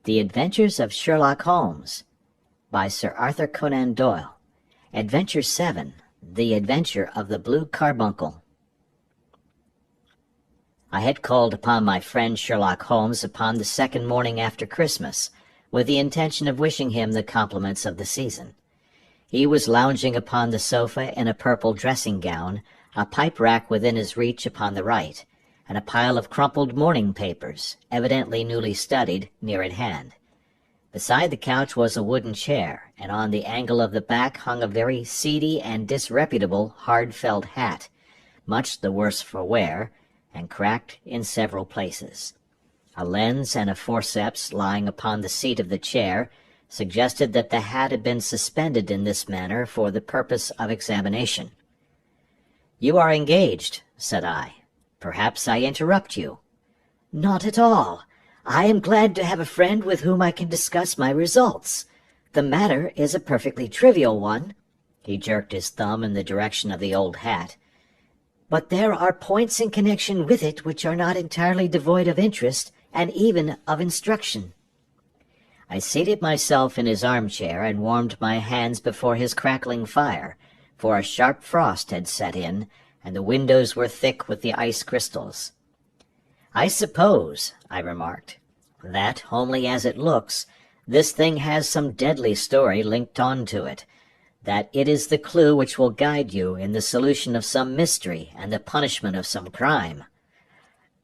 The Adventures of Sherlock Holmes by Sir Arthur Conan Doyle. Adventure 7, The Adventure of the Blue Carbuncle. I had called upon my friend Sherlock Holmes upon the second morning after Christmas, with the intention of wishing him the compliments of the season. He was lounging upon the sofa in a purple dressing-gown, a pipe-rack within his reach upon the right, and a pile of crumpled morning papers, evidently newly studied, near at hand. Beside the couch was a wooden chair, and on the angle of the back hung a very seedy and disreputable hard felt hat, much the worse for wear, and cracked in several places. A lens and a forceps lying upon the seat of the chair suggested that the hat had been suspended in this manner for the purpose of examination. "You are engaged," said I. "Perhaps I interrupt you." "Not at all. I am glad to have a friend with whom I can discuss my results. The matter is a perfectly trivial one." He jerked his thumb in the direction of the old hat. "But there are points in connection with it which are not entirely devoid of interest and even of instruction." I seated myself in his armchair and warmed my hands before his crackling fire, for a sharp frost had set in, and the windows were thick with the ice crystals. "I suppose," I remarked, "that, homely as it looks, this thing has some deadly story linked on to it, that it is the clue which will guide you in the solution of some mystery and the punishment of some crime."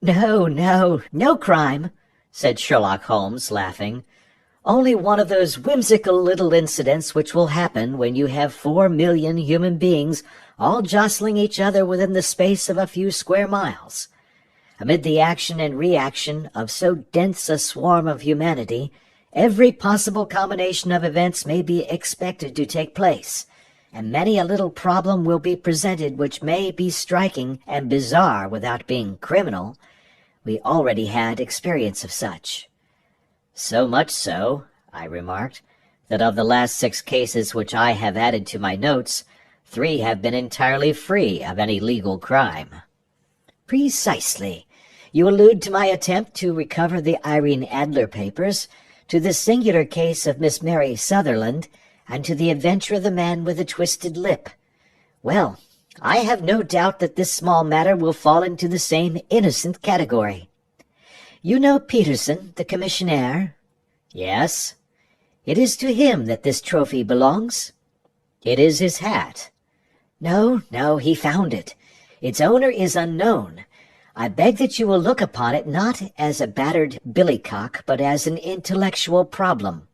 No crime," said Sherlock Holmes, laughing. "Only one of those whimsical little incidents which will happen when you have 4,000,000 human beings all jostling each other within the space of a few square miles. Amid the action and reaction of so dense a swarm of humanity, every possible combination of events may be expected to take place, and many a little problem will be presented which may be striking and bizarre without being criminal. We already had experience of such." "So much so," I remarked, "that of the last 6 cases which I have added to my notes, 3 have been entirely free of any legal crime." "Precisely. You allude to my attempt to recover the Irene Adler papers, to the singular case of Miss Mary Sutherland, and to the adventure of the man with the twisted lip. Well, I have no doubt that this small matter will fall into the same innocent category. You know Peterson, the commissionaire?" "Yes." "It is to him that this trophy belongs?" "It is his hat." No, he found it. Its owner is unknown. I beg that you will look upon it not as a battered billycock, but as an intellectual problem.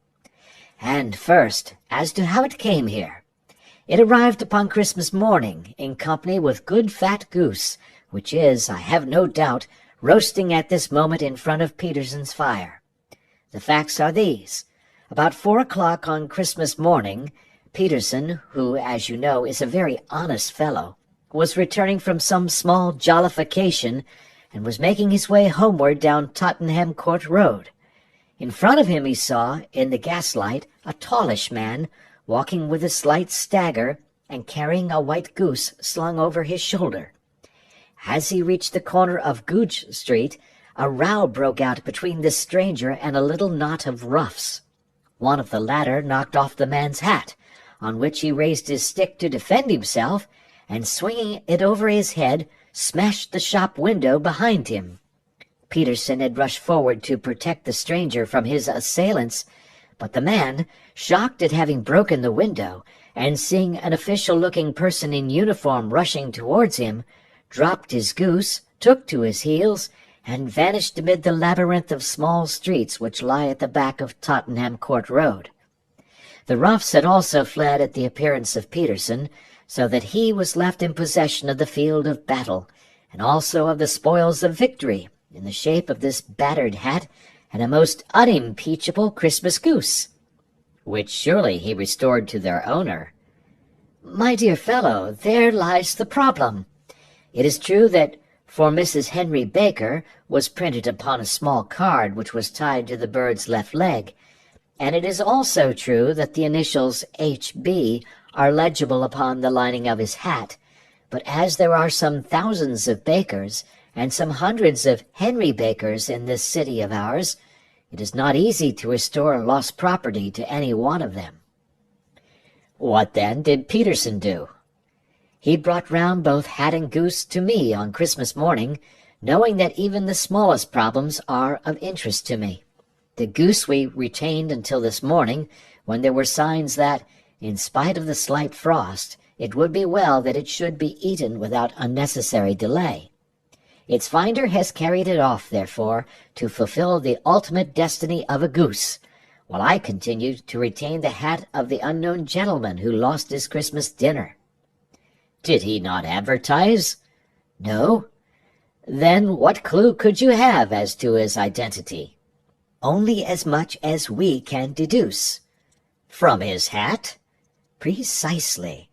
And first, as to how it came here. It arrived upon Christmas morning, in company with good fat goose, which is, I have no doubt, roasting at this moment in front of Peterson's fire. The facts are these. About 4 o'clock on Christmas morning, Peterson, who, as you know, is a very honest fellow, was returning from some small jollification and was making his way homeward down Tottenham Court Road. In front of him he saw, in the gaslight, a tallish man walking with a slight stagger and carrying a white goose slung over his shoulder. As he reached the corner of Goodge Street, a row broke out between this stranger and a little knot of roughs. One of the latter knocked off the man's hat, on which he raised his stick to defend himself, and swinging it over his head, smashed the shop window behind him. Peterson had rushed forward to protect the stranger from his assailants, but the man, shocked at having broken the window, and seeing an official-looking person in uniform rushing towards him, dropped his goose, took to his heels, and vanished amid the labyrinth of small streets which lie at the back of Tottenham Court Road. The roughs had also fled at the appearance of Peterson, so that he was left in possession of the field of battle, and also of the spoils of victory, in the shape of this battered hat and a most unimpeachable Christmas goose, which surely he restored to their owner. My dear fellow, there lies the problem. It is true that "For Mrs. Henry Baker" was printed upon a small card which was tied to the bird's left leg, and it is also true that the initials H.B. are legible upon the lining of his hat, but as there are some thousands of Bakers and some hundreds of Henry Bakers in this city of ours, It is not easy to restore lost property to any one of them." "What, then, did Peterson do?" "He brought round both hat and goose to me on Christmas morning, knowing that even the smallest problems are of interest to me. The goose we retained until this morning, when there were signs that, in spite of the slight frost, it would be well that it should be eaten without unnecessary delay. Its finder has carried it off, therefore, to fulfill the ultimate destiny of a goose, while I continue to retain the hat of the unknown gentleman who lost his Christmas dinner." "Did he not advertise?" "No." "Then what clue could you have as to his identity?" "Only as much as we can deduce." "From his hat?" "Precisely."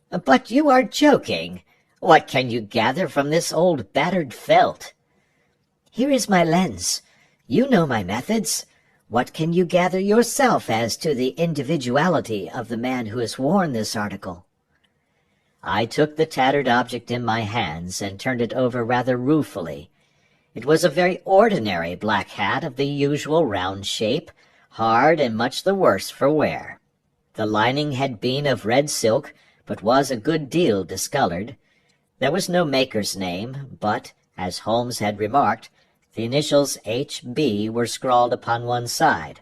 "But you are joking. What can you gather from this old battered felt?" "Here is my lens. You know my methods. What can you gather yourself as to the individuality of the man who has worn this article?" I took the tattered object in my hands and turned it over rather ruefully. It was a very ordinary black hat of the usual round shape, hard and much the worse for wear. The lining had been of red silk, but was a good deal discolored. There was no maker's name, but, as Holmes had remarked, the initials H.B. were scrawled upon one side.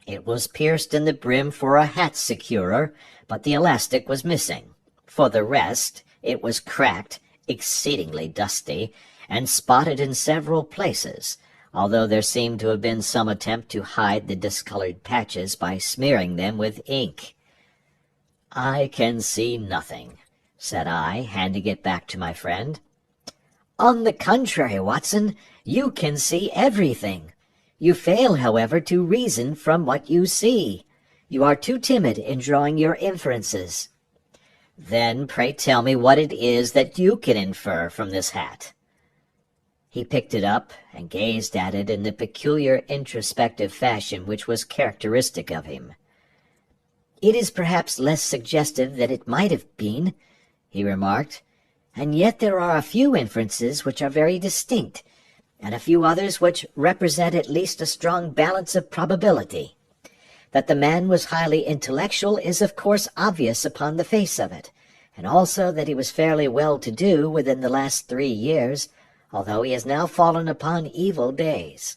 It was pierced in the brim for a hat securer, but the elastic was missing. For the rest, it was cracked, exceedingly dusty, and spotted in several places, although there seemed to have been some attempt to hide the discolored patches by smearing them with ink. "I can see nothing," said I, handing it back to my friend. "On the contrary, Watson, you can see everything. You fail, however, to reason from what you see. You are too timid in drawing your inferences." "Then pray tell me what it is that you can infer from this hat." He picked it up and gazed at it in the peculiar introspective fashion which was characteristic of him. "It is perhaps less suggestive than it might have been," he remarked, "and yet there are a few inferences which are very distinct, and a few others which represent at least a strong balance of probability. That the man was highly intellectual is of course obvious upon the face of it, and also that he was fairly well-to-do within the last 3 years, although he has now fallen upon evil days.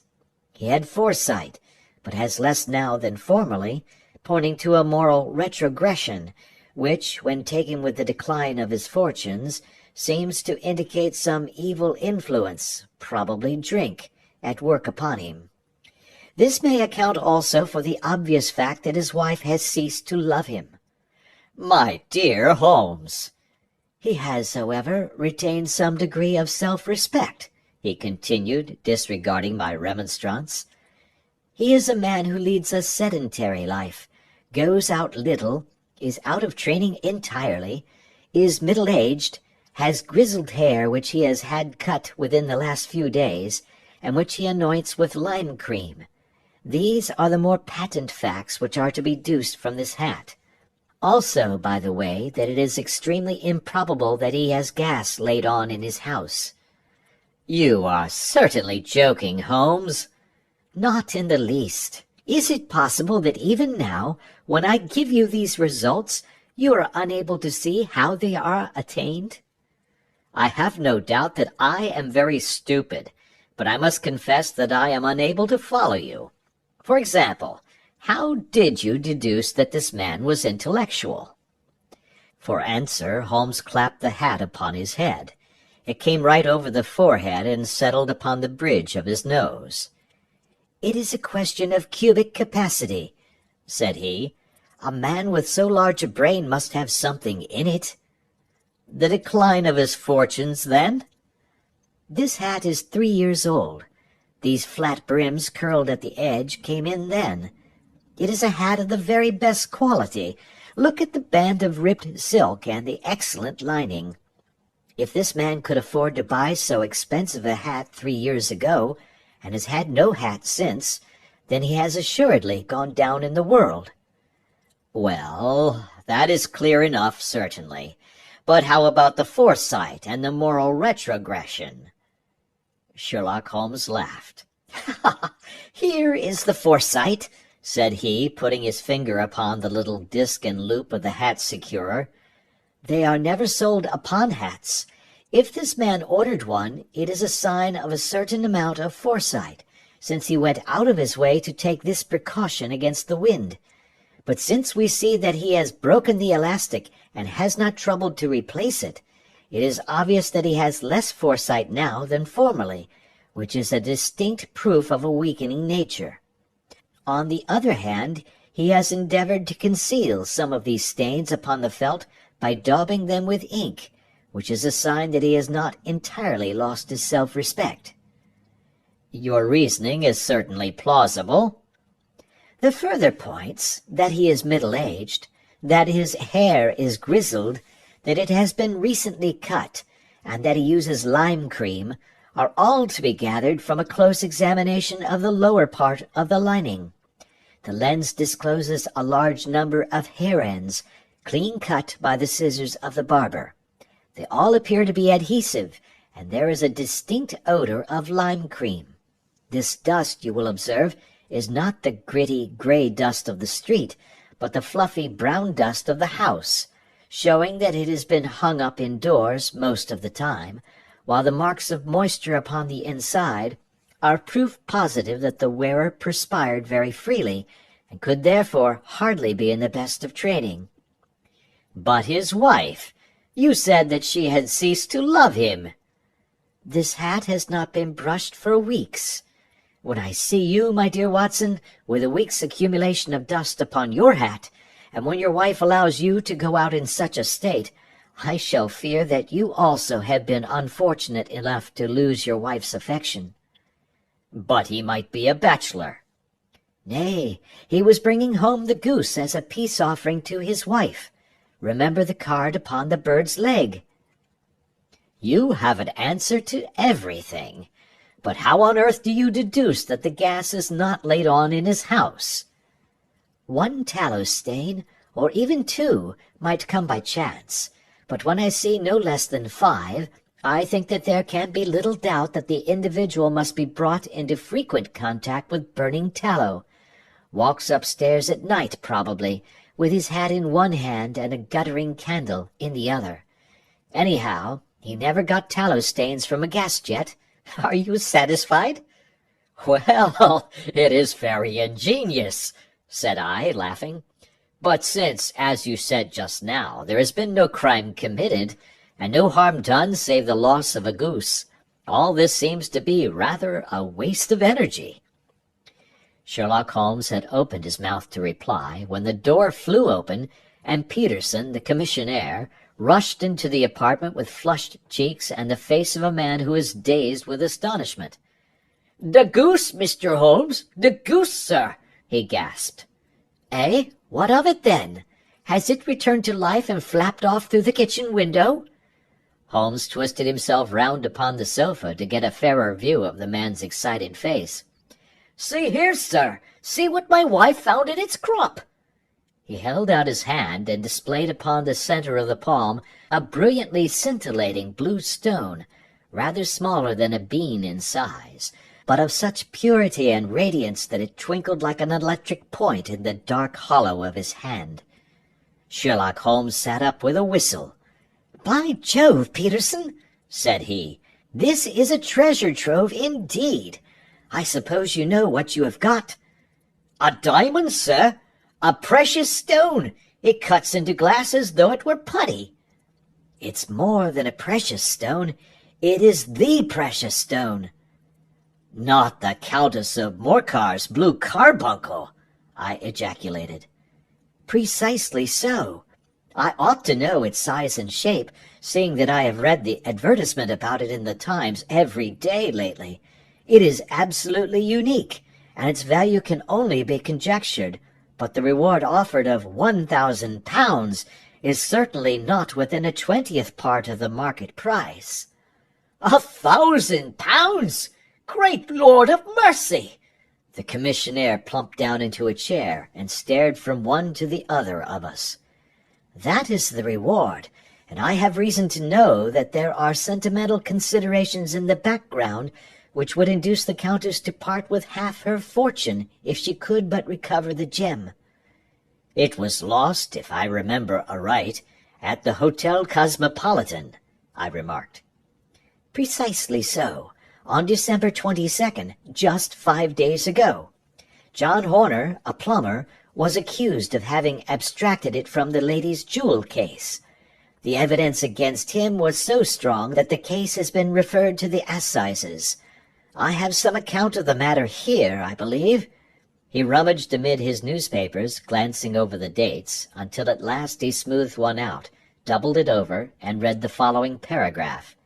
He had foresight, but has less now than formerly, pointing to a moral retrogression, which, when taken with the decline of his fortunes, seems to indicate some evil influence, probably drink, at work upon him. This may account also for the obvious fact that his wife has ceased to love him." "My dear Holmes!" "He has, however, retained some degree of self-respect," he continued, disregarding my remonstrance. "He is a man who leads a sedentary life, goes out little, is out of training entirely, is middle-aged, has grizzled hair which he has had cut within the last few days, and which he anoints with lime cream. These are the more patent facts which are to be deduced from this hat. Also, by the way, that it is extremely improbable that he has gas laid on in his house." "You are certainly joking, Holmes." "Not in the least. Is it possible that even now, when I give you these results, you are unable to see how they are attained?" "I have no doubt that I am very stupid, but I must confess that I am unable to follow you. For example, how did you deduce that this man was intellectual?" For answer, Holmes clapped the hat upon his head. It came right over the forehead and settled upon the bridge of his nose. "It is a question of cubic capacity," said he. "A man with so large a brain must have something in it." "The decline of his fortunes, then?" "This hat is 3 years old. These flat brims curled at the edge came in then. It is a hat of the very best quality. Look at the band of ripped silk and the excellent lining. If this man could afford to buy so expensive a hat 3 years ago, and has had no hat since, then he has assuredly gone down in the world." "Well, that is clear enough, certainly. But how about the foresight and the moral retrogression?" Sherlock Holmes laughed. "He "Here is the Foresight," said he, putting his finger upon the little disc and loop of the hat securer. "They are never sold upon hats. If this man ordered one, it is a sign of a certain amount of foresight, since he went out of his way to take this precaution against the wind. But since we see that he has broken the elastic and has not troubled to replace it, it is obvious that he has less foresight now than formerly, which is a distinct proof of a weakening nature. On the other hand, he has endeavored to conceal some of these stains upon the felt by daubing them with ink, which is a sign that he has not entirely lost his self-respect." "Your reasoning is certainly plausible." "The further points, that he is middle-aged, that his hair is grizzled, that it has been recently cut, and that he uses lime cream, are all to be gathered from a close examination of the lower part of the lining. The lens discloses a large number of hair ends, clean cut by the scissors of the barber. They all appear to be adhesive, and there is a distinct odor of lime cream. This dust, you will observe, is not the gritty gray dust of the street, but the fluffy brown dust of the house, showing that it has been hung up indoors most of the time, while the marks of moisture upon the inside are proof positive that the wearer perspired very freely, and could therefore hardly be in the best of training." "But his wife! You said that she had ceased to love him." "This hat has not been brushed for weeks. When I see you, my dear Watson, with a week's accumulation of dust upon your hat, and when your wife allows you to go out in such a state, I shall fear that you also have been unfortunate enough to lose your wife's affection." "But he might be a bachelor." "Nay, he was bringing home the goose as a peace offering to his wife. Remember the card upon the bird's leg." "You have an answer to everything. But how on earth do you deduce that the gas is not laid on in his house?" "One tallow stain, or even two, might come by chance, but when I see no less than 5, I think that there can be little doubt that the individual must be brought into frequent contact with burning tallow. Walks upstairs at night, probably, with his hat in one hand and a guttering candle in the other. Anyhow, he never got tallow stains from a gas jet. Are you satisfied?" "Well, it is very ingenious," said I, laughing. "But since, as you said just now, there has been no crime committed, and no harm done save the loss of a goose, all this seems to be rather a waste of energy." Sherlock Holmes had opened his mouth to reply when the door flew open, and Peterson, the commissionaire, rushed into the apartment with flushed cheeks and the face of a man who is dazed with astonishment. "The goose, Mr. Holmes! The goose, sir!" he gasped. "Eh? What of it, then? Has it returned to life and flapped off through the kitchen window?" Holmes twisted himself round upon the sofa to get a fairer view of the man's excited face. "See here, sir! See what my wife found in its crop!" He held out his hand and displayed upon the center of the palm a brilliantly scintillating blue stone, rather smaller than a bean in size, but of such purity and radiance that it twinkled like an electric point in the dark hollow of his hand. Sherlock Holmes sat up with a whistle. "By Jove, Peterson," said he, "this is a treasure trove indeed. I suppose you know what you have got." "A diamond, sir! A precious stone! It cuts into glass as though it were putty." "It's more than a precious stone. It is the precious stone." "Not the Countess of Morcar's Blue Carbuncle!" I ejaculated. "Precisely so. I ought to know its size and shape, seeing that I have read the advertisement about it in the Times every day lately. It is absolutely unique, and its value can only be conjectured, but the reward offered of £1,000 is certainly not within a 20th part of the market price." £1,000! Great Lord of mercy! The commissionaire plumped down into a chair and stared from one to the other of us. "That is the reward, and I have reason to know that there are sentimental considerations in the background which would induce the Countess to part with half her fortune if she could but recover the gem. It was lost, if I remember aright, at the Hotel Cosmopolitan, I remarked. Precisely so, on December 22nd, just 5 days ago. John Horner, a plumber, was accused of having abstracted it from the lady's jewel case. The evidence against him was so strong that the case has been referred to the assizes. I have some account of the matter here, I believe. He rummaged amid his newspapers, glancing over the dates, until at last he smoothed one out, doubled it over, and read the following paragraph.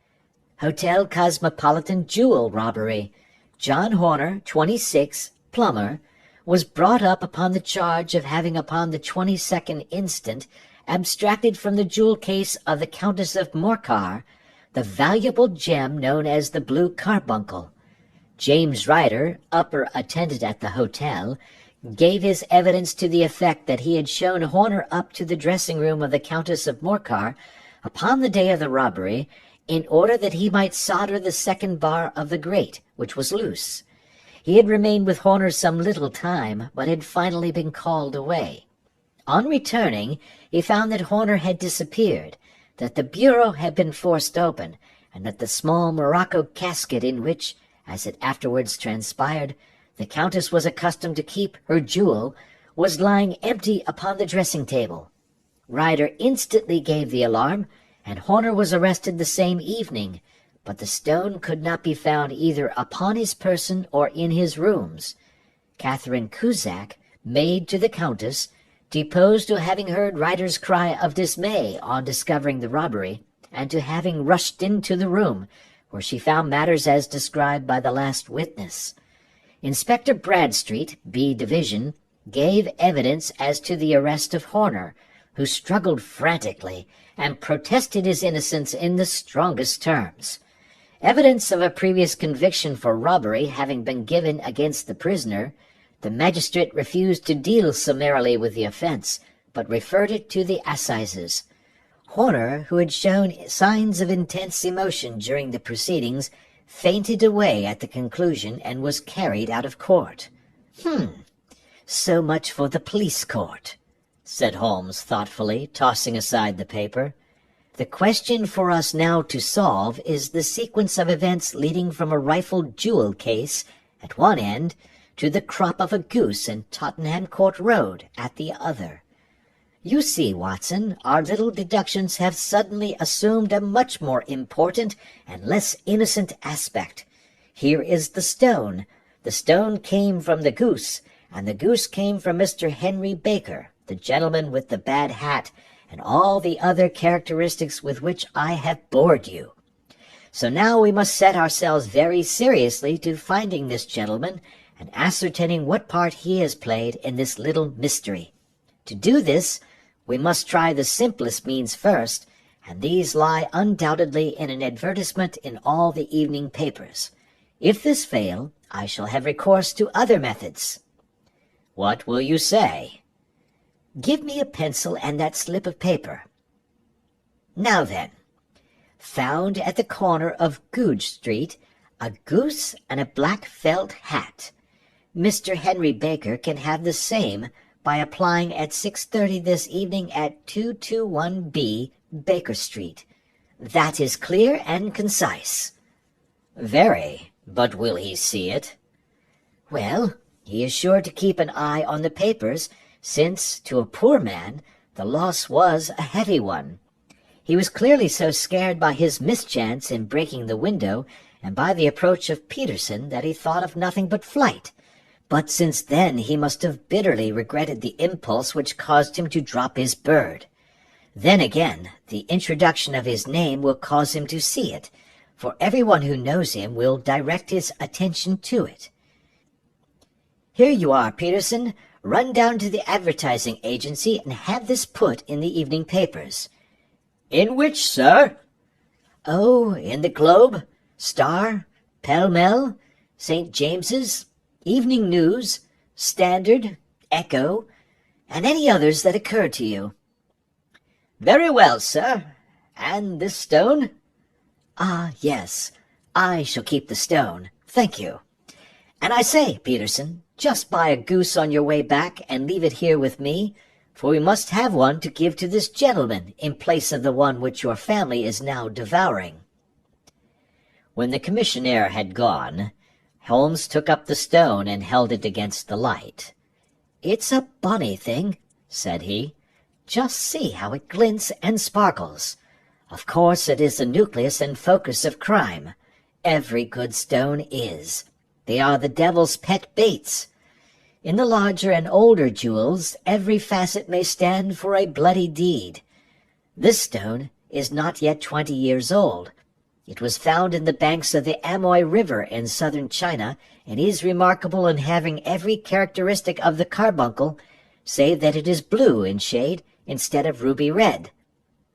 Hotel Cosmopolitan jewel robbery. John Horner, 26, plumber, was brought up upon the charge of having upon the 22nd instant abstracted from the jewel case of the Countess of Morcar the valuable gem known as the Blue Carbuncle. James Ryder, upper attendant at the hotel, gave his evidence to the effect that he had shown Horner up to the dressing-room of the Countess of Morcar upon the day of the robbery in order that he might solder the second bar of the grate, which was loose. He had remained with Horner some little time, but had finally been called away. On returning, he found that Horner had disappeared, that the bureau had been forced open, and that the small morocco casket in which, as it afterwards transpired, the Countess was accustomed to keep her jewel, was lying empty upon the dressing-table. Ryder instantly gave the alarm, and Horner was arrested the same evening, but the stone could not be found either upon his person or in his rooms. Catherine Cusack, maid to the Countess, deposed to having heard Ryder's cry of dismay on discovering the robbery, and to having rushed into the room, where she found matters as described by the last witness. Inspector Bradstreet, B Division, gave evidence as to the arrest of Horner, who struggled frantically and protested his innocence in the strongest terms. Evidence of a previous conviction for robbery having been given against the prisoner, the magistrate refused to deal summarily with the offense, but referred it to the assizes. Horner, who had shown signs of intense emotion during the proceedings, fainted away at the conclusion and was carried out of court. So much for the police court, said Holmes thoughtfully, tossing aside the paper. The question for us now to solve is the sequence of events leading from a rifled jewel case at one end to the crop of a goose in Tottenham Court Road at the other. You see, Watson, our little deductions have suddenly assumed a much more important and less innocent aspect. Here is the stone. The stone came from the goose, and the goose came from Mr. Henry Baker, the gentleman with the bad hat, and all the other characteristics with which I have bored you. So now we must set ourselves very seriously to finding this gentleman and ascertaining what part he has played in this little mystery. To do this, we must try the simplest means first, and these lie undoubtedly in an advertisement in all the evening papers. If this fail, I shall have recourse to other methods. What will you say? Give me a pencil and that slip of paper. Now then, found at the corner of Goodge Street, a goose and a black felt hat. Mr. Henry Baker can have the same by applying at 6:30 this evening at 221B Baker Street. That is clear and concise. Very, but will he see it? Well, he is sure to keep an eye on the papers, since, to a poor man, the loss was a heavy one. He was clearly so scared by his mischance in breaking the window and by the approach of Peterson that he thought of nothing but flight. But since then he must have bitterly regretted the impulse which caused him to drop his bird. Then again, the introduction of his name will cause him to see it, for everyone who knows him will direct his attention to it. Here you are, Peterson. Run down to the advertising agency and have this put in the evening papers. In which, sir? Oh, in the Globe, Star, Pall Mall, St. James's, Evening News, Standard, Echo, and any others that occur to you. Very well, sir. And this stone? Ah, yes, I shall keep the stone, Thank you. And I say, Peterson, just buy a goose on your way back and leave it here with me, for we must have one to give to this gentleman in place of the one which your family is now devouring." When the commissionaire had gone, Holmes took up the stone and held it against the light. "It's a bonny thing," said he. "Just see how it glints and sparkles. Of course it is the nucleus and focus of crime. Every good stone is. They are the devil's pet baits. In the larger and older jewels, every facet may stand for a bloody deed. This stone is not yet 20 years old. It was found in the banks of the Amoy River in southern China, and is remarkable in having every characteristic of the carbuncle, save that it is blue in shade instead of ruby red.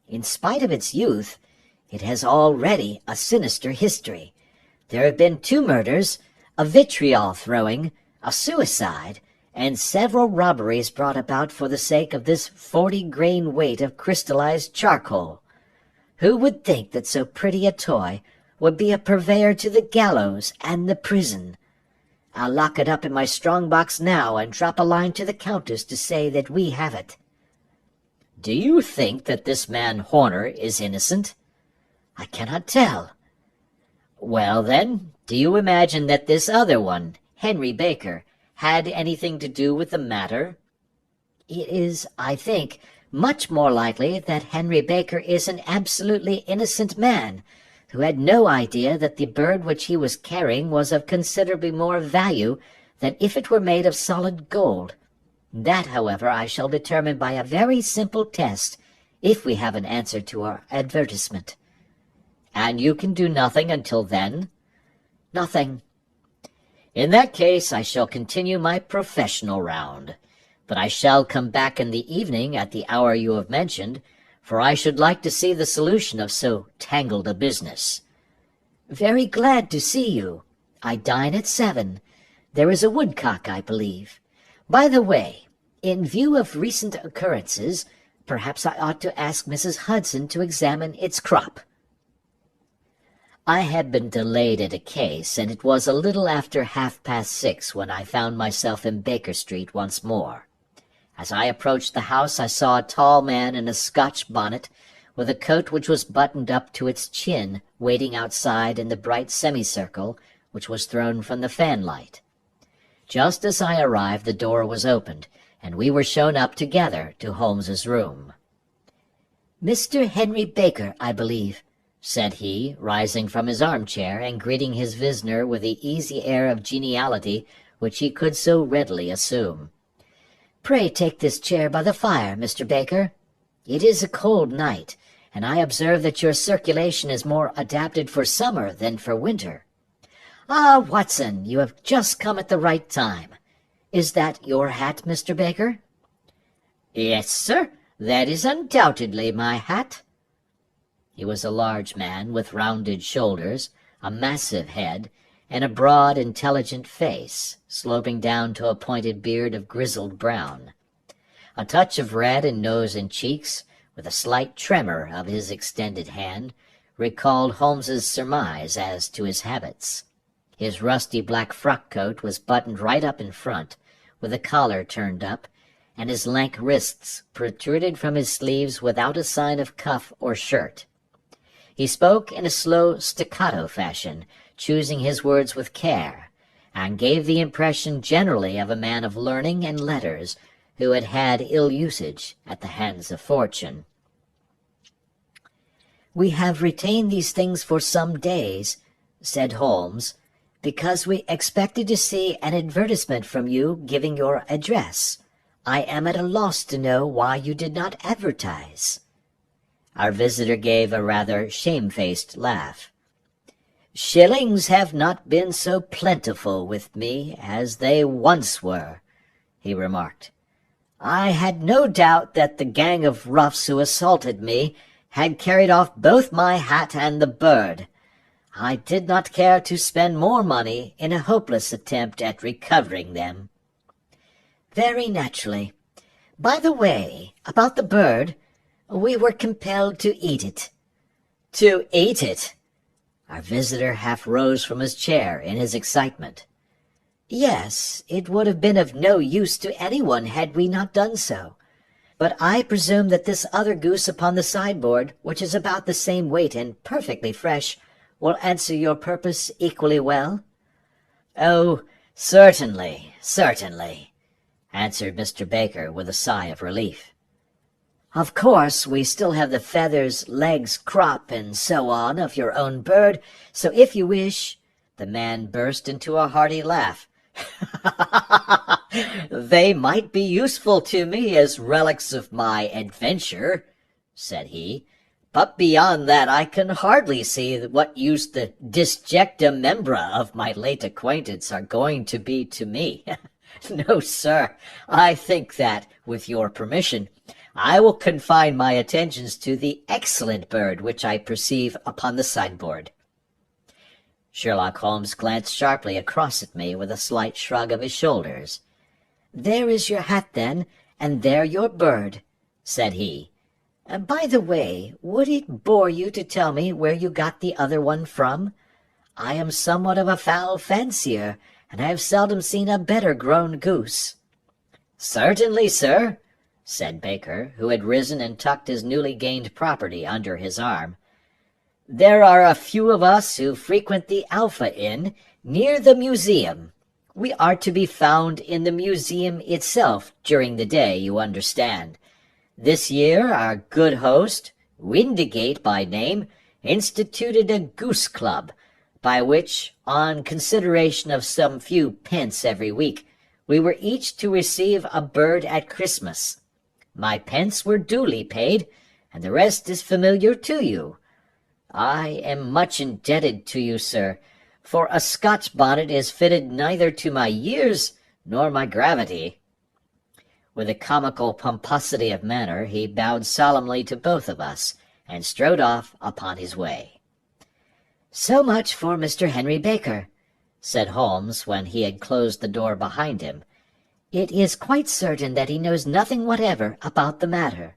In spite of its youth, it has already a sinister history. There have been 2 murders, a vitriol throwing, a suicide, and several robberies brought about for the sake of this 40-grain weight of crystallized charcoal. Who would think that so pretty a toy would be a purveyor to the gallows and the prison? I'll lock it up in my strong-box now and drop a line to the Countess to say that we have it." "Do you think that this man Horner is innocent?" "I cannot tell." "Well, then, do you imagine that this other one, Henry Baker, had anything to do with the matter?" "It is, I think, much more likely that Henry Baker is an absolutely innocent man, who had no idea that the bird which he was carrying was of considerably more value than if it were made of solid gold. That, however, I shall determine by a very simple test, if we have an answer to our advertisement." "And you can do nothing until then?" "Nothing." "In that case I shall continue my professional round. But I shall come back in the evening at the hour you have mentioned, for I should like to see the solution of so tangled a business." "Very glad to see you. I dine at 7. There is a woodcock, I believe. By the way, in view of recent occurrences, perhaps I ought to ask Mrs. Hudson to examine its crop." I had been delayed at a case, and it was a little after 6:30 when I found myself in Baker Street once more. As I approached the house I saw a tall man in a Scotch bonnet, with a coat which was buttoned up to its chin, waiting outside in the bright semicircle which was thrown from the fanlight. Just as I arrived the door was opened, and we were shown up together to Holmes's room. "Mr. Henry Baker, I believe," said he, rising from his armchair and greeting his visitor with the easy air of geniality which he could so readily assume. "Pray take this chair by the fire, Mr. Baker. It is a cold night, and I observe that your circulation is more adapted for summer than for winter. Ah, Watson, you have just come at the right time. Is that your hat, Mr. Baker?" "Yes, sir, that is undoubtedly my hat." He was a large man with rounded shoulders, a massive head, and a broad, intelligent face, sloping down to a pointed beard of grizzled brown. A touch of red in nose and cheeks, with a slight tremor of his extended hand, recalled Holmes's surmise as to his habits. His rusty black frock-coat was buttoned right up in front, with the collar turned up, and his lank wrists protruded from his sleeves without a sign of cuff or shirt. He spoke in a slow staccato fashion, choosing his words with care, and gave the impression generally of a man of learning and letters who had had ill usage at the hands of fortune. "We have retained these things for some days," said Holmes, "because we expected to see an advertisement from you giving your address. I am at a loss to know why you did not advertise." Our visitor gave a rather shamefaced laugh. "Shillings have not been so plentiful with me as they once were," he remarked. "I had no doubt that the gang of roughs who assaulted me had carried off both my hat and the bird. I did not care to spend more money in a hopeless attempt at recovering them." "Very naturally. By the way, about the bird, we were compelled to eat it." "To eat it?" Our visitor half rose from his chair in his excitement. "Yes, it would have been of no use to anyone had we not done so. But I presume that this other goose upon the sideboard, which is about the same weight and perfectly fresh, will answer your purpose equally well?" "Oh, certainly, certainly," answered Mr. Baker with a sigh of relief. "Of course, we still have the feathers, legs, crop, and so on of your own bird, so if you wish—" The man burst into a hearty laugh. "They might be useful to me as relics of my adventure," said he, "but beyond that I can hardly see what use the disjecta membra of my late acquaintance are going to be to me. No, sir, I think that, with your permission, I will confine my attentions to the excellent bird which I perceive upon the sideboard." Sherlock Holmes glanced sharply across at me with a slight shrug of his shoulders. "There is your hat, then, and there your bird," said he. "By the way, would it bore you to tell me where you got the other one from? I am somewhat of a fowl fancier, and I have seldom seen a better-grown goose." "Certainly, sir," said Baker, who had risen and tucked his newly gained property under his arm. "There are a few of us who frequent the Alpha Inn, near the museum. We are to be found in the museum itself during the day, you understand. This year our good host, Windigate by name, instituted a goose club, by which, on consideration of some few pence every week, we were each to receive a bird at Christmas. My pence were duly paid, and the rest is familiar to you. I am much indebted to you, sir, for a Scotch bonnet is fitted neither to my years nor my gravity." With a comical pomposity of manner, he bowed solemnly to both of us, and strode off upon his way. "So much for Mr. Henry Baker," said Holmes when he had closed the door behind him. "It is quite certain that he knows nothing whatever about the matter.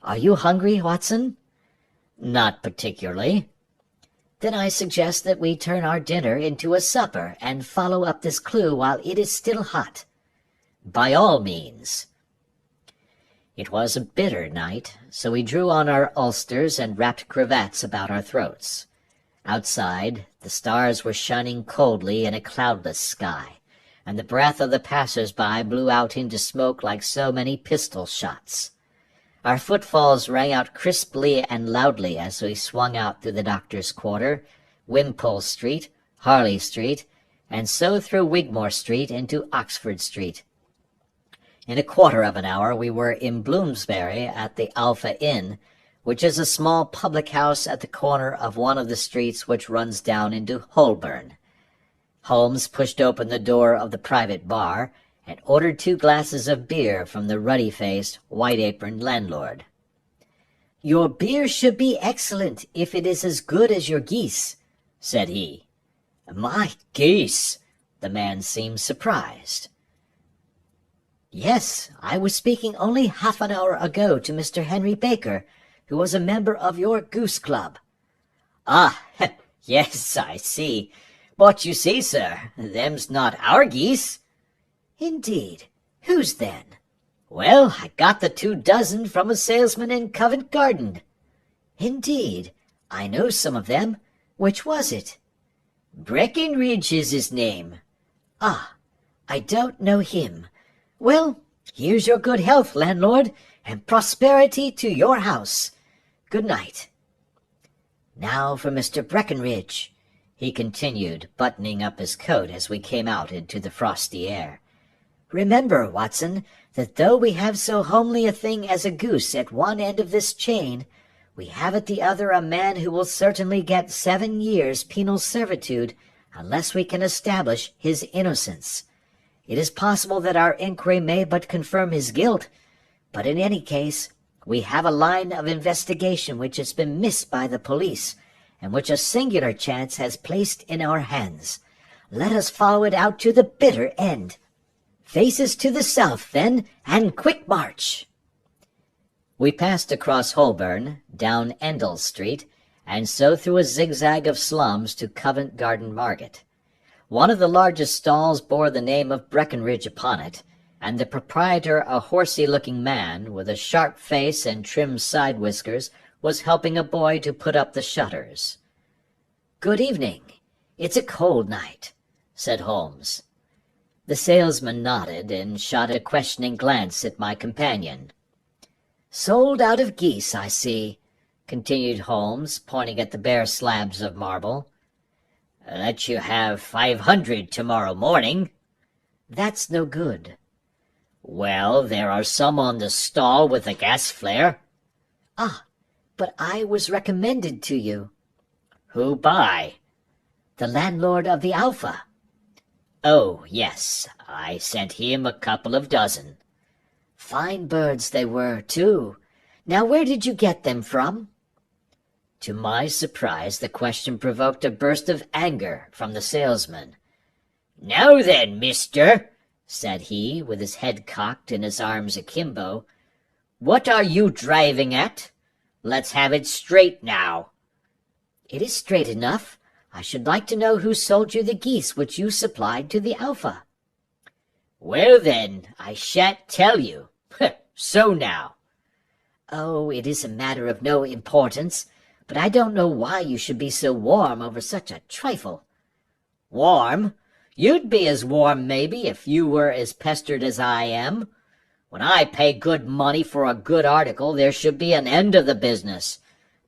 Are you hungry, Watson?" "Not particularly." "Then I suggest that we turn our dinner into a supper and follow up this clue while it is still hot." "By all means." It was a bitter night, so we drew on our ulsters and wrapped cravats about our throats. Outside, the stars were shining coldly in a cloudless sky, and the breath of the passers-by blew out into smoke like so many pistol shots. Our footfalls rang out crisply and loudly as we swung out through the Doctor's Quarter, Wimpole Street, Harley Street, and so through Wigmore Street into Oxford Street. In a quarter of an hour we were in Bloomsbury at the Alpha Inn, which is a small public-house at the corner of one of the streets which runs down into Holborn. Holmes pushed open the door of the private bar, and ordered 2 glasses of beer from the ruddy-faced, white-aproned landlord. "Your beer should be excellent if it is as good as your geese," said he. "My geese!" The man seemed surprised. "Yes, I was speaking only half an hour ago to Mr. Henry Baker, who was a member of your goose club." "Ah, yes, I see. But you see, sir, them's not our geese." "Indeed. Whose then?" "Well, I got the 2 dozen from a salesman in Covent Garden." "Indeed. I know some of them. Which was it?" "Breckenridge is his name." "Ah, I don't know him. Well, here's your good health, landlord, and prosperity to your house. Good night. Now for Mr. Breckenridge," he continued, buttoning up his coat as we came out into the frosty air. "Remember, Watson, that though we have so homely a thing as a goose at one end of this chain, we have at the other a man who will certainly get 7 years penal servitude unless we can establish his innocence. It is possible that our inquiry may but confirm his guilt, but in any case we have a line of investigation which has been missed by the police, and which a singular chance has placed in our hands. Let us follow it out to the bitter end. Faces to the south, then, and quick march." We passed across Holborn, down Endell Street, and so through a zigzag of slums to Covent Garden Market. One of the largest stalls bore the name of Breckenridge upon it, and the proprietor, a horsey-looking man with a sharp face and trim side whiskers, was helping a boy to put up the shutters. "Good evening. It's a cold night," said Holmes. The salesman nodded and shot a questioning glance at my companion. "Sold out of geese, I see," continued Holmes, pointing at the bare slabs of marble. "Let you have 500 tomorrow morning." "That's no good." "Well, there are some on the stall with a gas flare." "Ah, but I was recommended to you." "Who by?" "The landlord of the Alpha." "Oh, yes, I sent him a couple of dozen." "Fine birds they were, too. Now where did you get them from?" To my surprise, the question provoked a burst of anger from the salesman. "Now then, mister," said he, with his head cocked and his arms akimbo, "what are you driving at? Let's have it straight now." "It is straight enough. I should like to know who sold you the geese which you supplied to the Alpha." "Well, then, I shan't tell you. So now." "Oh, it is a matter of no importance, but I don't know why you should be so warm over such a trifle." "Warm? You'd be as warm, maybe, if you were as pestered as I am. When I pay good money for a good article, there should be an end of the business.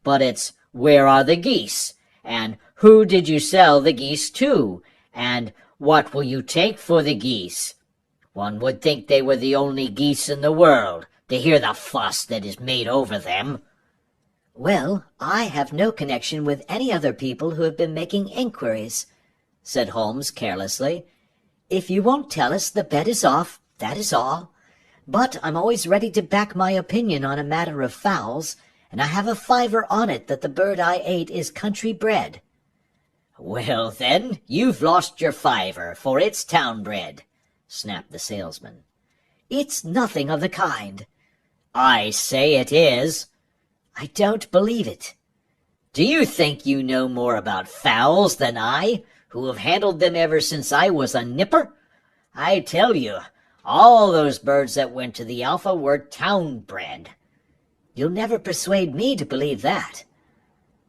But it's, where are the geese? And who did you sell the geese to? And what will you take for the geese? One would think they were the only geese in the world, to hear the fuss that is made over them." "Well, I have no connection with any other people who have been making inquiries," said Holmes carelessly. "If you won't tell us, the bet is off, that is all. But I'm always ready to back my opinion on a matter of fowls, and I have a fiver on it that the bird I ate is country bred." "Well, then, you've lost your fiver, for it's town bred," snapped the salesman. "It's nothing of the kind." "I say it is." "I don't believe it." "Do you think you know more about fowls than I, who have handled them ever since I was a nipper? I tell you, all those birds that went to the Alpha were town-bred." "You'll never persuade me to believe that."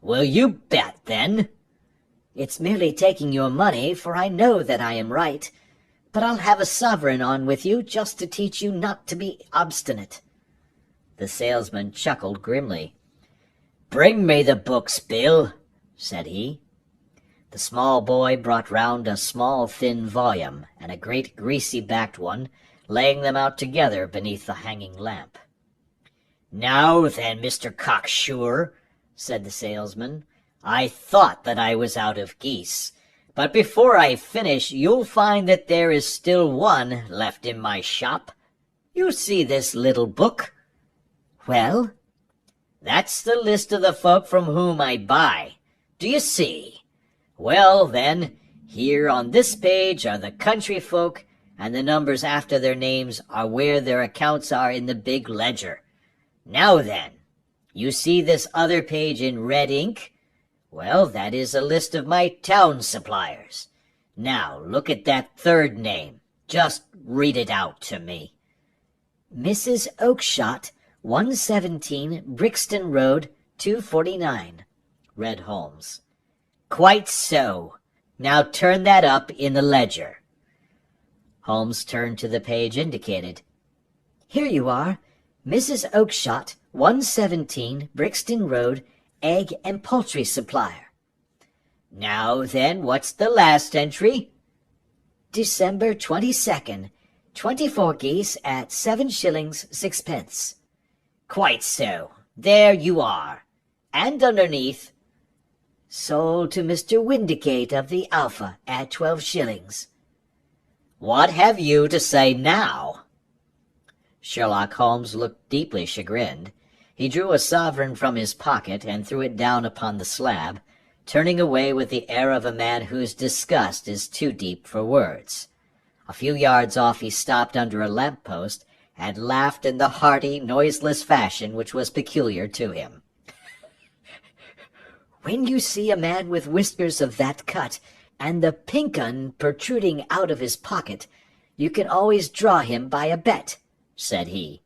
"Will you bet, then?" "It's merely taking your money, for I know that I am right. But I'll have a sovereign on with you just to teach you not to be obstinate." The salesman chuckled grimly. "Bring me the books, Bill," said he. The small boy brought round a small thin volume and a great greasy-backed one, laying them out together beneath the hanging lamp. "Now then, Mr. Cocksure," said the salesman, "I thought that I was out of geese, but before I finish you'll find that there is still one left in my shop. You see this little book?" "Well?" "That's the list of the folk from whom I buy. Do you see? Well, then, here on this page are the country folk, and the numbers after their names are where their accounts are in the big ledger. Now then, you see this other page in red ink? Well, that is a list of my town suppliers. Now, look at that third name. Just read it out to me." "Mrs. Oakshott, 117 Brixton Road, 249, read Holmes. "Quite so. Now turn that up in the ledger." Holmes turned to the page indicated. "Here you are. Mrs. Oakshott, 117 Brixton Road, egg and poultry supplier." "Now then, what's the last entry?" "December 22nd, 24 geese at 7 shillings 6 pence. "Quite so. There you are. And underneath?" "Sold to Mr. Windicate of the Alpha at 12 shillings. "What have you to say now?" Sherlock Holmes looked deeply chagrined. He drew a sovereign from his pocket and threw it down upon the slab, turning away with the air of a man whose disgust is too deep for words. A few yards off he stopped under a lamp-post and laughed in the hearty, noiseless fashion which was peculiar to him. When you see a man with whiskers of that cut, and the pink un protruding out of his pocket, you can always draw him by a bet," said he.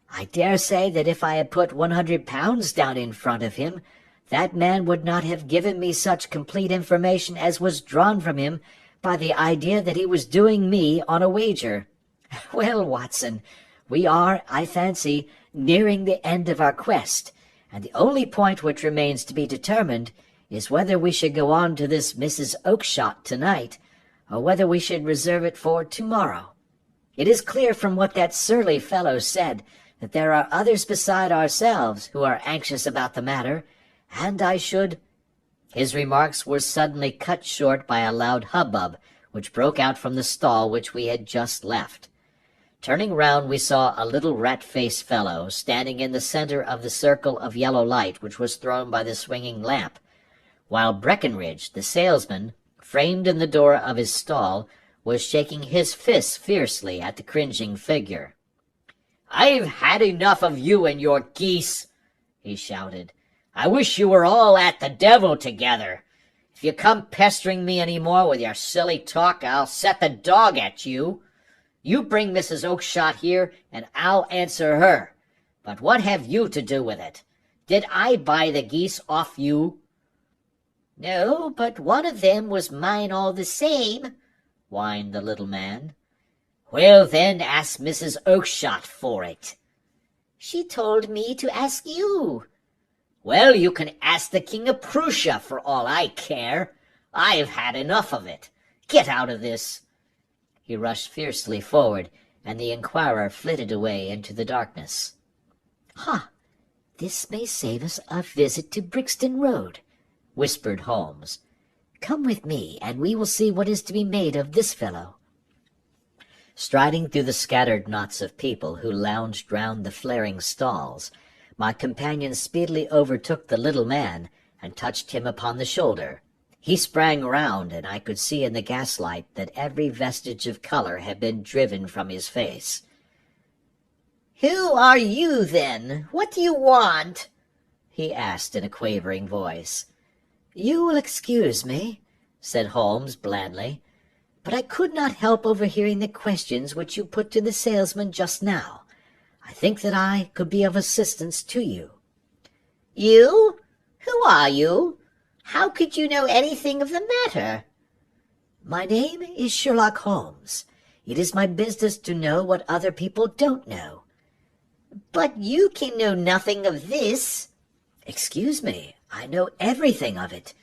"I dare say that if I had put 100 pounds down in front of him, that man would not have given me such complete information as was drawn from him by the idea that he was doing me on a wager. Well, Watson, we are, I fancy, nearing the end of our quest, and the only point which remains to be determined is whether we should go on to this Mrs. Oakshott tonight, or whether we should reserve it for tomorrow. It is clear from what that surly fellow said that there are others beside ourselves who are anxious about the matter, and I should—" His remarks were suddenly cut short by a loud hubbub which broke out from the stall which we had just left. Turning round, we saw a little rat-faced fellow standing in the center of the circle of yellow light which was thrown by the swinging lamp, while Breckenridge, the salesman, framed in the door of his stall, was shaking his fists fiercely at the cringing figure. "I've had enough of you and your geese," he shouted. "I wish you were all at the devil together. If you come pestering me any more with your silly talk, I'll set the dog at you. You bring Mrs. Oakshott here, and I'll answer her. But what have you to do with it? Did I buy the geese off you?" "No, but one of them was mine all the same," whined the little man. "Well, then, ask Mrs. Oakshott for it." "She told me to ask you." "Well, you can ask the King of Prussia for all I care. I've had enough of it. Get out of this." He rushed fiercely forward, and the inquirer flitted away into the darkness. "Ha! This may save us a visit to Brixton Road," whispered Holmes. "Come with me, and we will see what is to be made of this fellow." Striding through the scattered knots of people who lounged round the flaring stalls, my companion speedily overtook the little man and touched him upon the shoulder. He sprang round, and I could see in the gaslight that every vestige of color had been driven from his face. "Who are you, then? What do you want?" he asked in a quavering voice. "You will excuse me," said Holmes blandly, "but I could not help overhearing the questions which you put to the salesman just now. I think that I could be of assistance to you." "You? Who are you? How could you know anything of the matter?" "My name is Sherlock Holmes. It is my business to know what other people don't know." "But you can know nothing of this." "Excuse me, I know everything of it.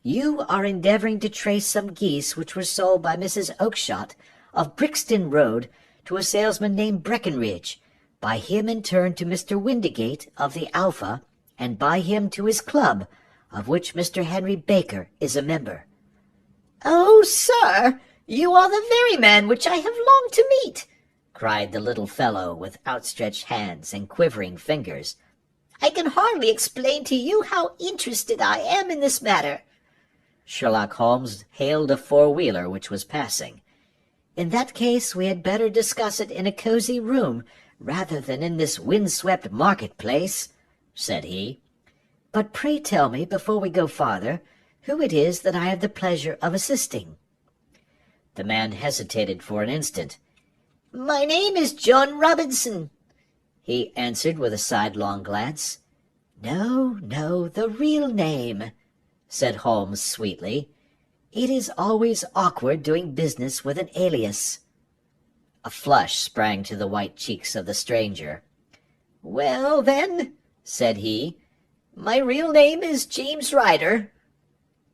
You are endeavoring to trace some geese which were sold by Mrs. Oakshott of Brixton Road to a salesman named Breckenridge, by him in turn to Mr. Windigate of the Alpha, and by him to his club, of which Mr. Henry Baker is a member." "Oh, sir, you are the very man which I have longed to meet," cried the little fellow with outstretched hands and quivering fingers. "I can hardly explain to you how interested I am in this matter." Sherlock Holmes hailed a four-wheeler which was passing. "In that case we had better discuss it in a cozy room rather than in this wind-swept market-place," said he. "But pray tell me, before we go farther, who it is that I have the pleasure of assisting." The man hesitated for an instant. "My name is John Robinson," he answered with a sidelong glance. "No, no, the real name," said Holmes sweetly. "It is always awkward doing business with an alias." A flush sprang to the white cheeks of the stranger. "Well, then," said he, "my real name is James Ryder."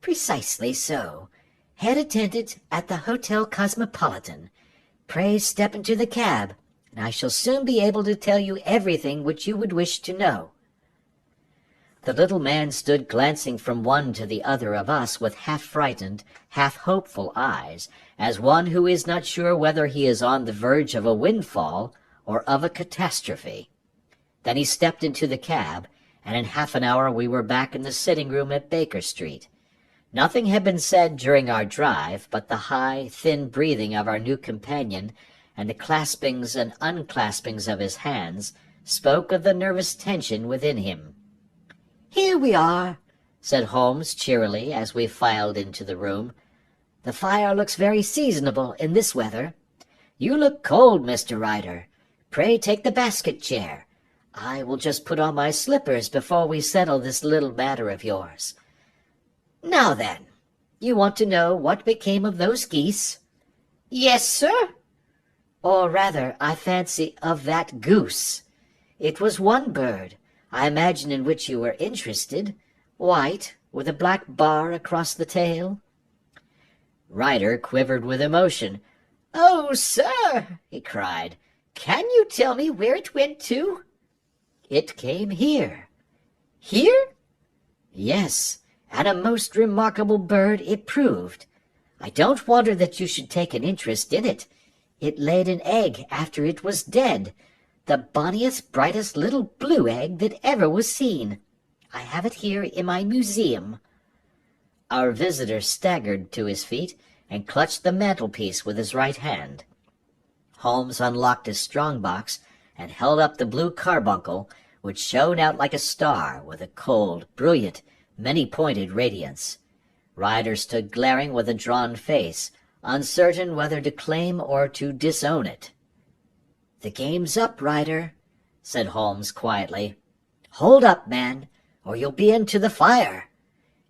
"Precisely so. Head attendant at the Hotel Cosmopolitan. Pray step into the cab, and I shall soon be able to tell you everything which you would wish to know." The little man stood glancing from one to the other of us with half-frightened, half-hopeful eyes, as one who is not sure whether he is on the verge of a windfall or of a catastrophe. Then he stepped into the cab, and in half an hour we were back in the sitting-room at Baker Street. Nothing had been said during our drive, but the high, thin breathing of our new companion and the claspings and unclaspings of his hands spoke of the nervous tension within him. "Here we are," said Holmes cheerily as we filed into the room. "The fire looks very seasonable in this weather. You look cold, Mr. Ryder. Pray take the basket chair. I will just put on my slippers before we settle this little matter of yours. Now then, you want to know what became of those geese?" "Yes, sir." "Or rather, I fancy, of that goose. It was one bird, I imagine, in which you were interested, white, with a black bar across the tail." Ryder quivered with emotion. "Oh, sir," he cried, "can you tell me where it went to?" "It came here." "Here?" "Yes, and a most remarkable bird it proved. I don't wonder that you should take an interest in it. It laid an egg after it was dead, the bonniest, brightest little blue egg that ever was seen. I have it here in my museum." Our visitor staggered to his feet and clutched the mantelpiece with his right hand. Holmes unlocked his strong-box and held up the Blue Carbuncle, which shone out like a star with a cold, brilliant, many-pointed radiance. Ryder stood glaring with a drawn face, uncertain whether to claim or to disown it. "The game's up, Ryder," said Holmes quietly. "Hold up, man, or you'll be into the fire.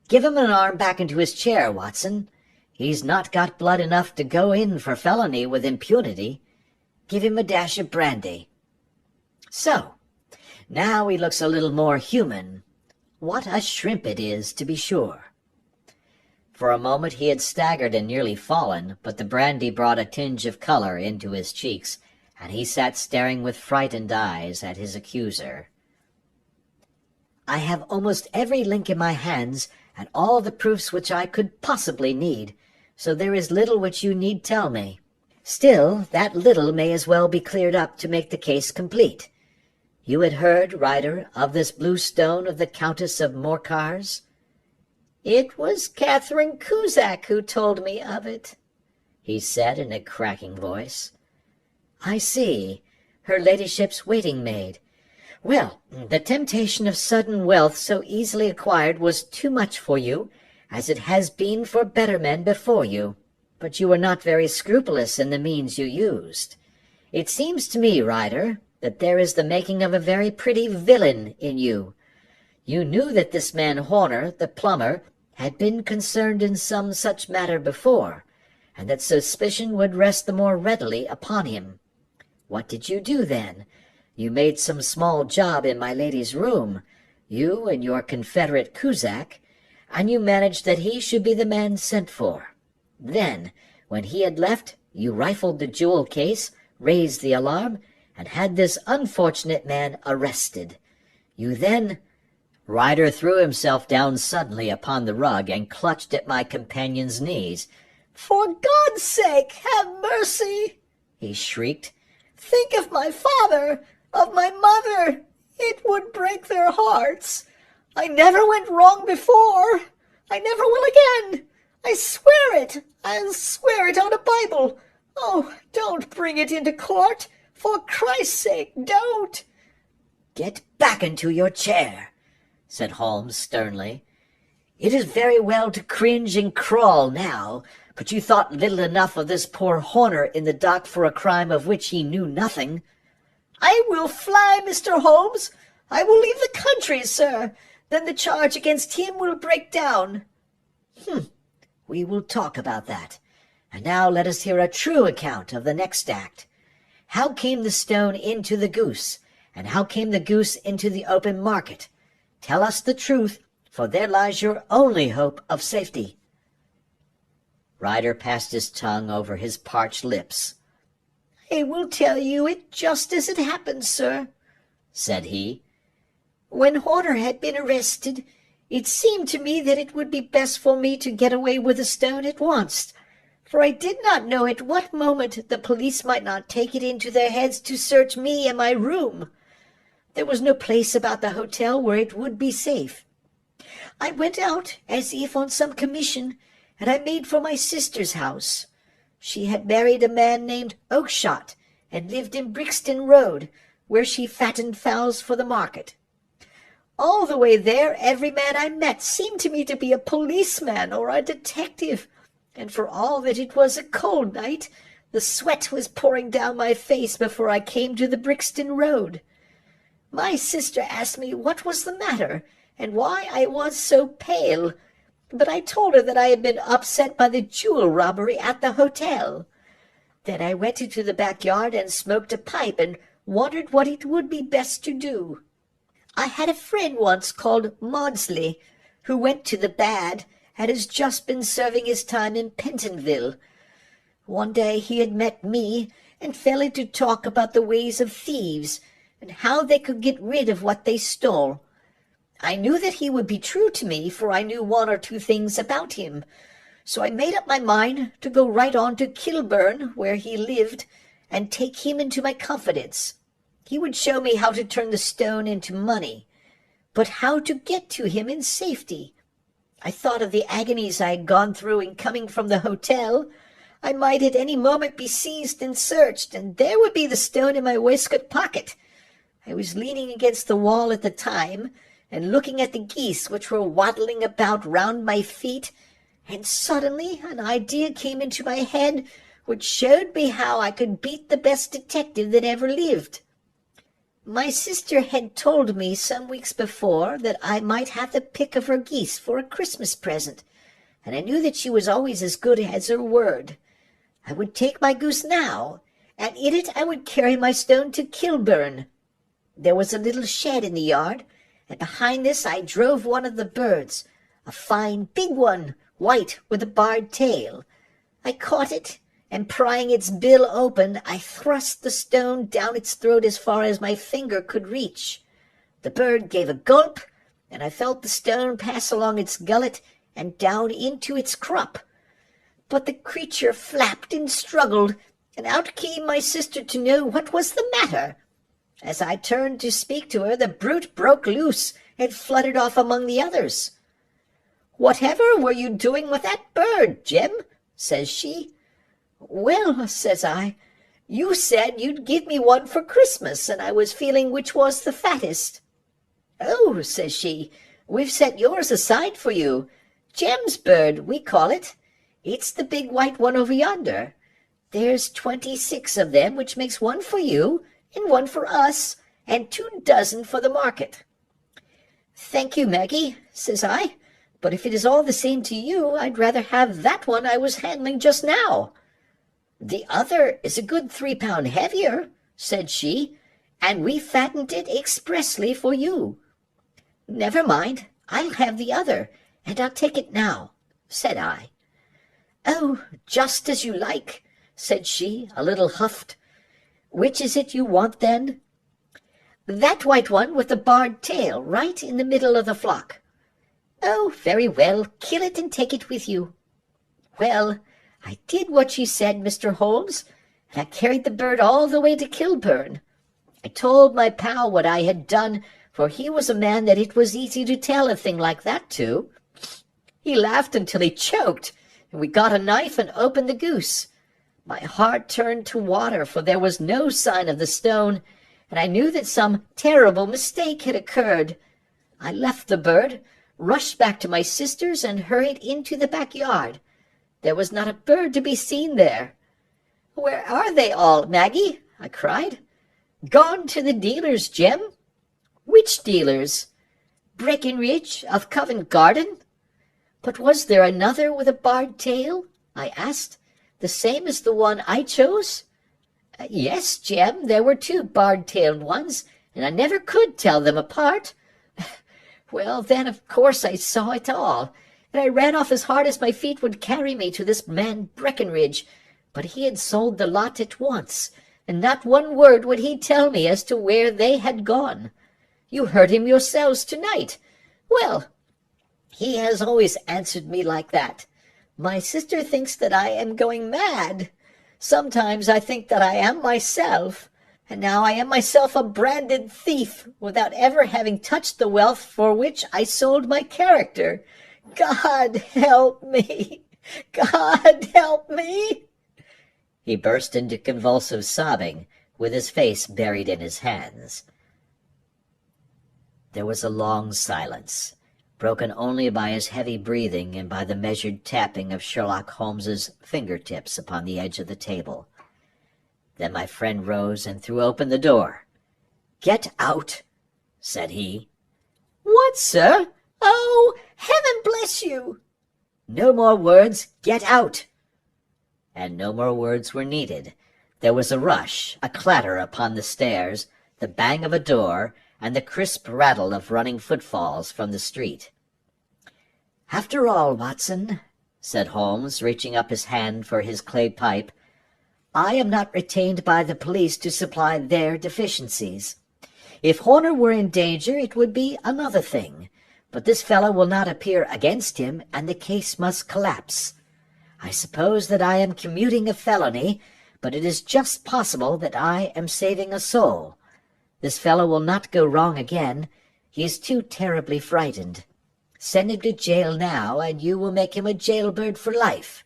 Give him an arm back into his chair, Watson. He's not got blood enough to go in for felony with impunity. Give him a dash of brandy. So, now he looks a little more human. What a shrimp it is, to be sure." For a moment he had staggered and nearly fallen, but the brandy brought a tinge of color into his cheeks, and he sat staring with frightened eyes at his accuser. "I have almost every link in my hands, and all the proofs which I could possibly need, so there is little which you need tell me. Still, that little may as well be cleared up to make the case complete. You had heard, Ryder, of this blue stone of the Countess of Morcar's?" "It was Catherine Cusack who told me of it," he said in a cracking voice. "I see. Her ladyship's waiting-maid. Well, the temptation of sudden wealth so easily acquired was too much for you, as it has been for better men before you. But you were not very scrupulous in the means you used. It seems to me, Ryder, that there is the making of a very pretty villain in you. You knew that this man Horner, the plumber, had been concerned in some such matter before, and that suspicion would rest the more readily upon him. What did you do then? You made some small job in my lady's room, you and your confederate Cusack, and you managed that he should be the man sent for. Then, when he had left, you rifled the jewel case, raised the alarm, and had this unfortunate man arrested. You then—" Ryder threw himself down suddenly upon the rug and clutched at my companion's knees. "For God's sake, have mercy!" he shrieked. "Think of my father, of my mother. It would break their hearts. I never went wrong before. I never will again. I swear it. I'll swear it on a Bible. Oh, don't bring it into court. For Christ's sake, don't." "Get back into your chair," said Holmes sternly. "It is very well to cringe and crawl now, but you thought little enough of this poor Horner in the dock for a crime of which he knew nothing." "I will fly, Mr. Holmes. I will leave the country, sir. Then the charge against him will break down." We will talk about that. And now let us hear a true account of the next act. How came the stone into the goose, and how came the goose into the open market? Tell us the truth, for there lies your only hope of safety." Ryder passed his tongue over his parched lips. "I will tell you it just as it happened, sir," said he. "When Horner had been arrested, it seemed to me that it would be best for me to get away with the stone at once, for I did not know at what moment the police might not take it into their heads to search me and my room. There was no place about the hotel where it would be safe. I went out as if on some commission, and I made for my sister's house. She had married a man named Oakshott, and lived in Brixton Road, where she fattened fowls for the market. All the way there, every man I met seemed to me to be a policeman or a detective, and for all that it was a cold night, the sweat was pouring down my face before I came to the Brixton Road. My sister asked me what was the matter, and why I was so pale, but I told her that I had been upset by the jewel robbery at the hotel. Then I went into the backyard and smoked a pipe and wondered what it would be best to do. I had a friend once called Maudsley, who went to the bad and has just been serving his time in Pentonville. One day he had met me and fell into talk about the ways of thieves and how they could get rid of what they stole. I knew that he would be true to me, for I knew one or two things about him, so I made up my mind to go right on to Kilburn, where he lived, and take him into my confidence. He would show me how to turn the stone into money, but how to get to him in safety. I thought of the agonies I had gone through in coming from the hotel. I might at any moment be seized and searched, and there would be the stone in my waistcoat pocket. I was leaning against the wall at the time, and looking at the geese which were waddling about round my feet, and suddenly an idea came into my head which showed me how I could beat the best detective that ever lived. My sister had told me some weeks before that I might have the pick of her geese for a Christmas present, and I knew that she was always as good as her word. I would take my goose now, and in it I would carry my stone to Kilburn. There was a little shed in the yard, and behind this I drove one of the birds, a fine big one, white with a barred tail. I caught it, and prying its bill open, I thrust the stone down its throat as far as my finger could reach. The bird gave a gulp, and I felt the stone pass along its gullet and down into its crop. But the creature flapped and struggled, and out came my sister to know what was the matter. As I turned to speak to her, the brute broke loose and fluttered off among the others. "Whatever were you doing with that bird, Jem?" says she. "Well," says I, "you said you'd give me one for Christmas, and I was feeling which was the fattest." "Oh," says she, "we've set yours aside for you. Jem's bird, we call it. It's the big white one over yonder. There's 26 of them, which makes one for you, and one for us, and 24 for the market." "Thank you, Maggie," says I, "but if it is all the same to you, I'd rather have that one I was handling just now." "The other is a good 3 pound heavier," said she, "and we fattened it expressly for you." "Never mind, I'll have the other, and I'll take it now," said I. "Oh, just as you like," said she, a little huffed. "Which is it you want, then?" "That white one with the barred tail, right in the middle of the flock." "Oh, very well, kill it and take it with you." Well, I did what she said, Mr. Holmes, and I carried the bird all the way to Kilburn. I told my pal what I had done, for he was a man that it was easy to tell a thing like that to. He laughed until he choked, and we got a knife and opened the goose. My heart turned to water, for there was no sign of the stone, and I knew that some terrible mistake had occurred. I left the bird, rushed back to my sister's, and hurried into the backyard. There was not a bird to be seen there. "Where are they all, Maggie?" I cried. "Gone to the dealers, Jem." "Which dealers?" "Breckenridge of Covent Garden." "But was there another with a barred tail?" I asked. "The same as the one I chose?" "Yes, Jem, there were 2 barred-tailed ones, and I never could tell them apart." Well, then, of course, I saw it all, and I ran off as hard as my feet would carry me to this man Breckenridge, but he had sold the lot at once, and not one word would he tell me as to where they had gone. You heard him yourselves tonight. Well, he has always answered me like that. My sister thinks that I am going mad. Sometimes I think that I am myself, and now I am myself a branded thief, without ever having touched the wealth for which I sold my character. God help me! God help me!" He burst into convulsive sobbing, with his face buried in his hands. There was a long silence, broken only by his heavy breathing and by the measured tapping of Sherlock Holmes's fingertips upon the edge of the table. Then my friend rose and threw open the door. "Get out," said he. "What, sir? Oh, heaven bless you!" "No more words. Get out." And no more words were needed. There was a rush, a clatter upon the stairs, the bang of a door, and the crisp rattle of running footfalls from the street. "After all, Watson," said Holmes, reaching up his hand for his clay pipe, "I am not retained by the police to supply their deficiencies. If Horner were in danger, it would be another thing, but this fellow will not appear against him, and the case must collapse. I suppose that I am commuting a felony, but it is just possible that I am saving a soul. This fellow will not go wrong again. He is too terribly frightened. Send him to jail now, and you will make him a jailbird for life.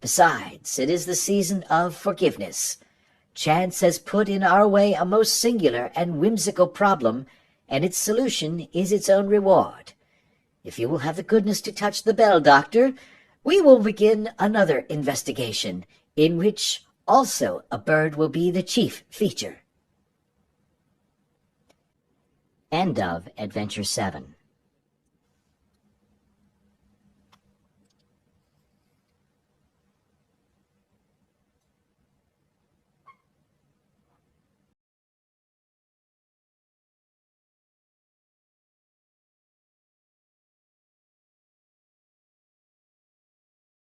Besides, it is the season of forgiveness. Chance has put in our way a most singular and whimsical problem, and its solution is its own reward. If you will have the goodness to touch the bell, Doctor, we will begin another investigation, in which also a bird will be the chief feature." End of Adventure 7.